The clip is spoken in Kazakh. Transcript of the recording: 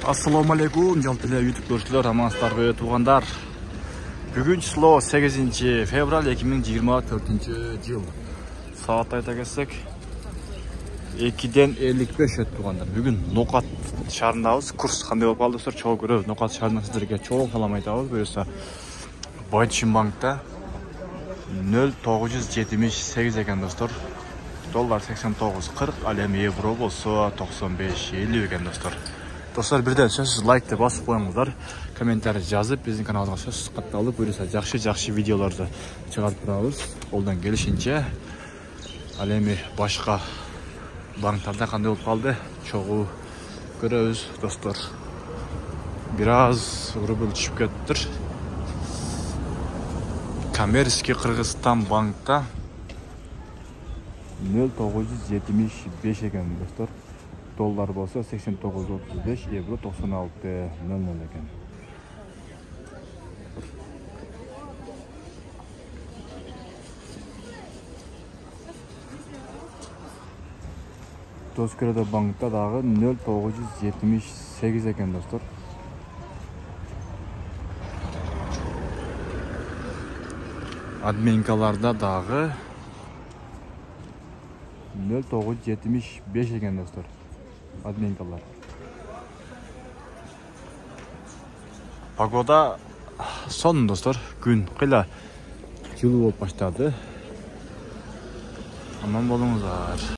Assalamu alaikum, жалпы YouTube көршілер, амансыздарбы туғандар. Бүгін число 8 февраль 2024 жыл. Сағат айта келсек 2-ден 55 өтті туғандар. Бүгін Ноқат шарындабыз. Курс қандай болып қалды достар? Чоң көріп, Ноқат шарынан сіздерге чоң салам айтабыз. Бұйырса Банчин банкта 0978 екен достар. Доллар 89.40, ал эми евро болса 95.50 екен достар. Достар, бірден сөзсіз лайкты басып қойыңыздар, комментарий жазып, біздің каналға сөзсіз қатталып, бұйырса жақшы видеоларды шығарып тұрамыз. Қолдан келішінше, ал эми башқа банктарда қандай болып қалды, чоғу көрөбүз достар. Biraz рубль түшүп кетиптир. Коммерческий Кыргызстан банкта 0975 екен достар. Доллар болса 89.35, евро 96.00 екен. Тоскөрөдө банкта дагы 0978 екен достар. Админкаларда дагы 0975 екен достар. Админкалар. Погода сон достар. Күн кыйла жылуу болуп баштады. Аман болуңуздар.